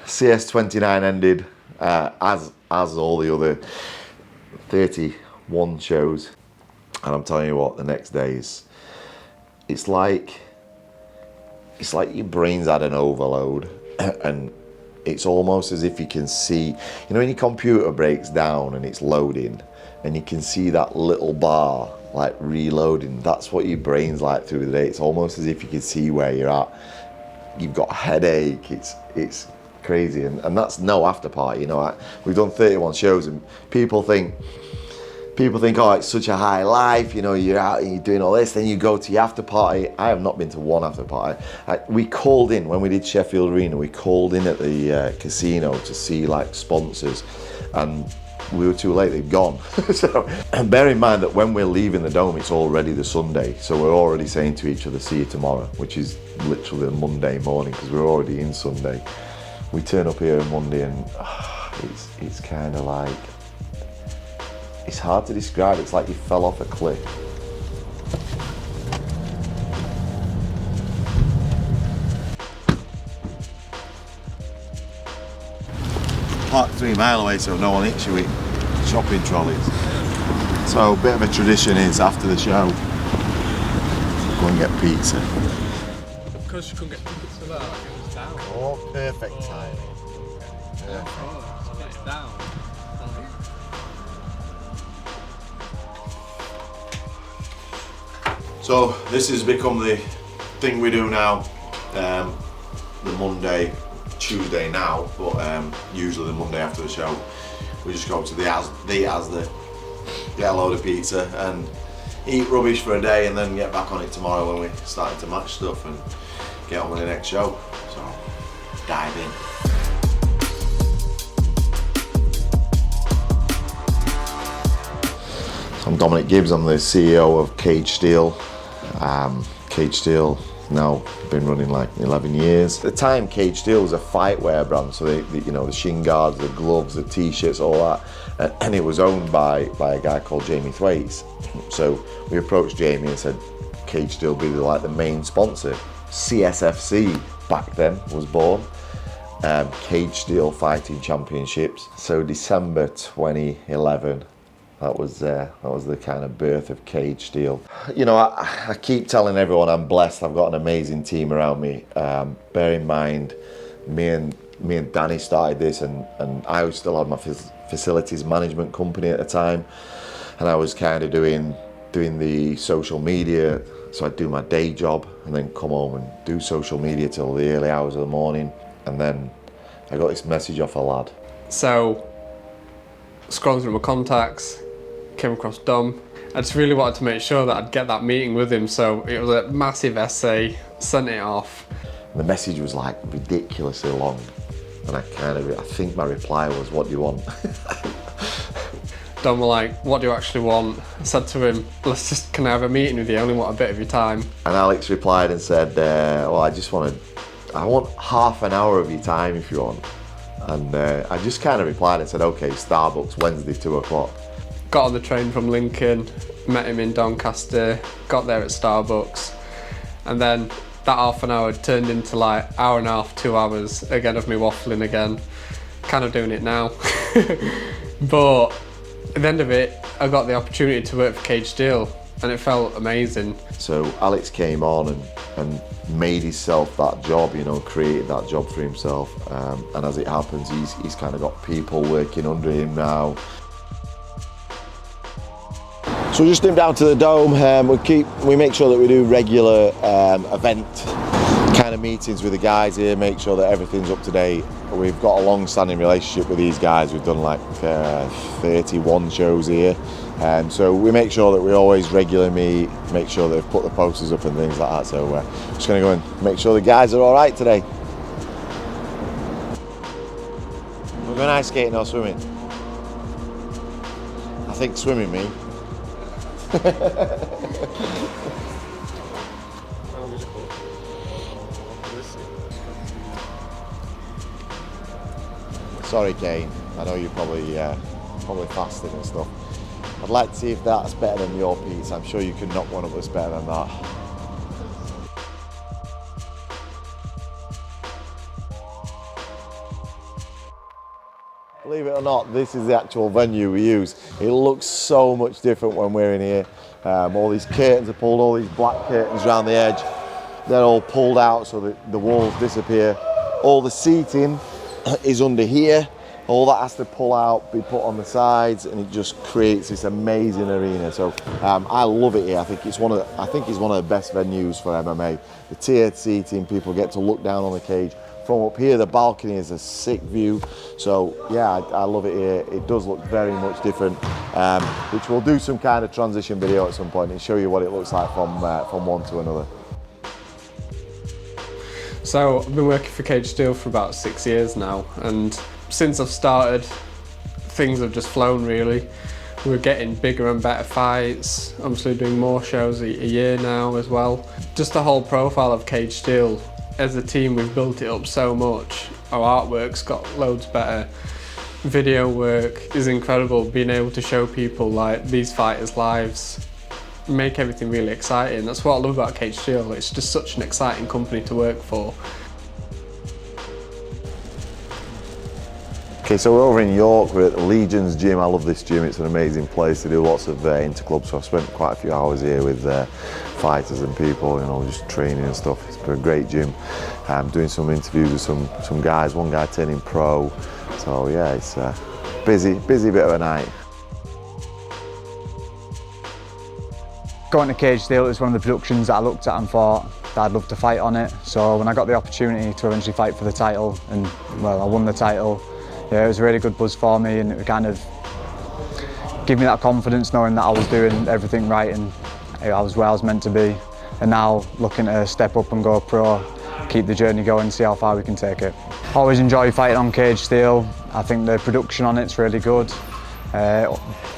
CS29 ended, as all the other 31 shows, and I'm telling you what, the next days, it's like your brain's had an overload, and it's almost as if you can see, you know, when your computer breaks down and it's loading, and you can see that little bar like reloading. That's what your brain's like through the day. It's almost as if you can see where you're at. You've got a headache. It's crazy, and that's no after party. You know, we've done 31 shows, and people think, oh, it's such a high life. You know, you're out and you're doing all this, then you go to your after party. I have not been to one after party. We called in when we did Sheffield Arena. We called in at the casino to see like sponsors, and we were too late, they'd gone. So, and bear in mind that when we're leaving the Dome, it's already the Sunday. So we're already saying to each other, see you tomorrow, which is literally the Monday morning, because we're already in Sunday. We turn up here on Monday, and it's kind of like, it's hard to describe. It's like you fell off a cliff. Park 3 mile away, so no one hits you with shopping trolleys. So a bit of a tradition is after the show, go and get pizza. Because you couldn't get pizza there, it was down. Oh, perfect timing. It's down. So this has become the thing we do now, the Monday, Tuesday now, but usually the Monday after the show, we just go to the Asda, get a load of pizza and eat rubbish for a day, and then get back on it tomorrow when we're starting to match stuff and get on with the next show. So dive in. So I'm Dominic Gibbs, I'm the CEO of Cage Steel. Cage Steel now been running like 11 years. At the time, Cage Steel was a fightwear brand, so you know, the shin guards, the gloves, the t-shirts, all that, and it was owned by a guy called Jamie Thwaites. So we approached Jamie and said, Cage Steel be like the main sponsor. CSFC back then was born, Cage Steel Fighting Championships. So December 2011. That was the kind of birth of Cage Steel. You know, I keep telling everyone I'm blessed. I've got an amazing team around me. Bear in mind, me and Danny started this, and I still had my facilities management company at the time, and I was kind of doing the social media. So I'd do my day job and then come home and do social media till the early hours of the morning, and then I got this message off a lad. So, scrolling through my contacts, came across Dom. I just really wanted to make sure that I'd get that meeting with him, so it was a massive essay, sent it off. The message was like ridiculously long, and I think my reply was, what do you want? Dom were like, what do you actually want? I said to him, can I have a meeting with you? I only want a bit of your time. And Alex replied and said, well, I want half an hour of your time if you want. And I just kind of replied and said, okay, Starbucks, Wednesday, 2 o'clock. Got on the train from Lincoln, met him in Doncaster, got there at Starbucks, and then that half an hour turned into like hour and a half, 2 hours again of me waffling again. Kind of doing it now. But at the end of it, I got the opportunity to work for Cage Steel, and it felt amazing. So Alex came on and made himself that job, you know, created that job for himself. And as it happens, he's kind of got people working under him now. So we just nipped down to the Dome. We make sure that we do regular event kind of meetings with the guys here, make sure that everything's up to date. We've got a long-standing relationship with these guys. We've done like 31 shows here. So we make sure that we always regularly meet, make sure they've put the posters up and things like that. So we're just going to go and make sure the guys are all right today. We're going ice skating or swimming? I think swimming, me. Sorry, Kane. I know you're probably fasting and stuff. I'd like to see if that's better than your pizza. I'm sure you can knock one up that's better than that. Believe it or not, this is the actual venue we use. It looks so much different when we're in here. All these curtains are pulled, all these black curtains around the edge. They're all pulled out so that the walls disappear. All the seating is under here. All that has to pull out, be put on the sides, and it just creates this amazing arena. So I love it here. I think it's one of the best venues for MMA. The tiered seating, people get to look down on the cage. From up here, the balcony is a sick view. So yeah, I love it here. It does look very much different, which we'll do some kind of transition video at some point and show you what it looks like from one to another. So I've been working for Cage Steel for about 6 years now, and since I've started, things have just flown really. We're getting bigger and better fights, obviously doing more shows a year now as well. Just the whole profile of Cage Steel, as a team we've built it up so much. Our artwork's got loads better, video work is incredible, being able to show people like these fighters' lives, make everything really exciting. That's what I love about Cage Steel, it's just such an exciting company to work for. Okay, so we're over in York, we're at the Legion's gym. I love this gym, it's an amazing place. They do lots of interclubs, so I've spent quite a few hours here with fighters and people, you know, just training and stuff. It's a great gym. I'm doing some interviews with some guys, one guy turning pro. So yeah, it's a busy bit of a night. Going to Cage Steel is one of the productions that I looked at and thought that I'd love to fight on it. So when I got the opportunity to eventually fight for the title, and well, I won the title, yeah, it was a really good buzz for me, and it kind of gave me that confidence knowing that I was doing everything right and I was where I was meant to be. And now looking to step up and go pro, keep the journey going, see how far we can take it. Always enjoy fighting on Cage Steel. I think the production on it's really good.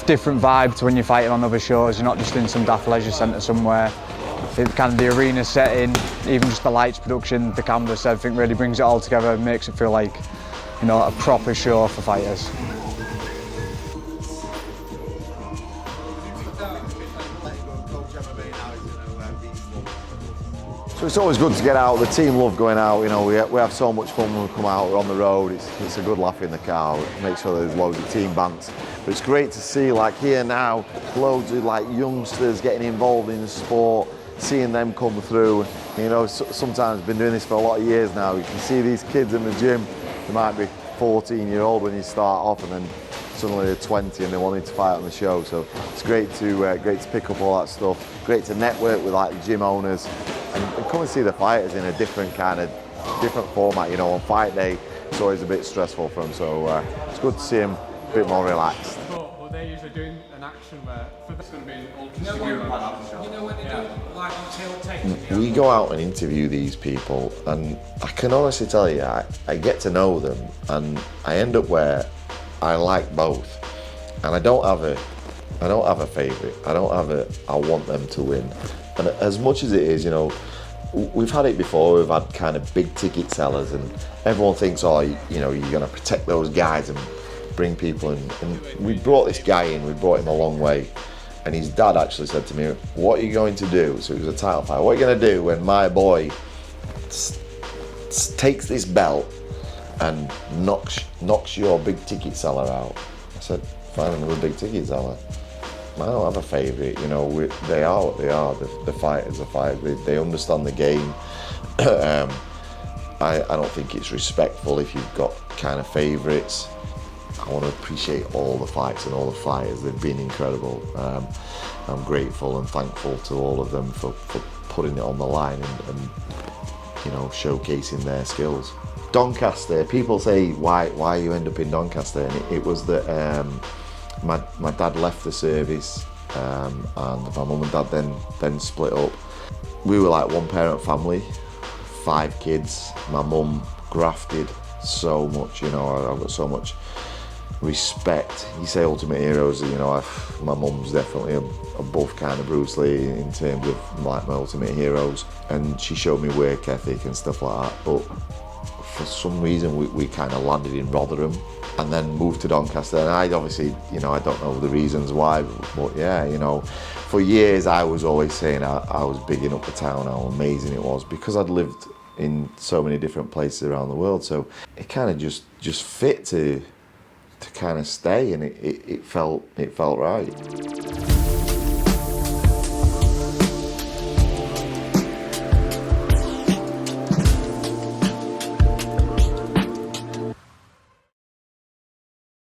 Different vibe to when you're fighting on other shows. You're not just in some daft leisure centre somewhere. It kind of the arena setting, even just the lights production, the canvas, everything really brings it all together and makes it feel like, you know, a proper show for fighters. So it's always good to get out. The team love going out. You know, we have so much fun when we come out. We're on the road. It's a good laugh in the car. Make sure there's loads of team bants. But it's great to see, like here now, loads of like youngsters getting involved in the sport, seeing them come through. You know, sometimes been doing this for a lot of years now. You can see these kids in the gym. They might be 14-year-old when you start off, and then suddenly they're 20 and they're wanting to fight on the show. So it's great to pick up all that stuff. Great to network with like the gym owners and come and see the fighters in a different format. You know, on fight day it's always a bit stressful for them. So it's good to see them a bit more relaxed. But they're usually doing an action where for this going to be an ultra You know when they do like tail take? We go out and interview these people, and I can honestly tell you, I get to know them, and I end up where I like both, and I don't have a favourite. I want them to win. And as much as it is, you know, we've had it before. We've had kind of big ticket sellers, and everyone thinks, oh, you know, you're going to protect those guys and bring people in. And we brought this guy in. We brought him a long way. And his dad actually said to me, what are you going to do? So it was a title fight. What are you going to do when my boy takes this belt and knocks your big ticket seller out? I said, find another big ticket seller. I don't have a favourite, you know, they are what they are. The fighters are fighters. They understand the game. I don't think it's respectful if you've got kind of favourites. I want to appreciate all the fights and all the fighters. They've been incredible. I'm grateful and thankful to all of them for putting it on the line and you know, showcasing their skills. Doncaster, people say why you end up in Doncaster, and it was that my dad left the service and my mum and dad then split up. We were like one parent family, 5 kids. My mum grafted so much, you know, I've got so much respect. You say ultimate heroes, you know, my mum's definitely above kind of Bruce Lee in terms of like my ultimate heroes, and she showed me work ethic and stuff like that. But for some reason we kind of landed in Rotherham and then moved to Doncaster, and I obviously, you know, I don't know the reasons why, but yeah, you know, for years I was always saying I was bigging up the town, how amazing it was, because I'd lived in so many different places around the world. So it kind of just fit to kind of stay, and it felt right.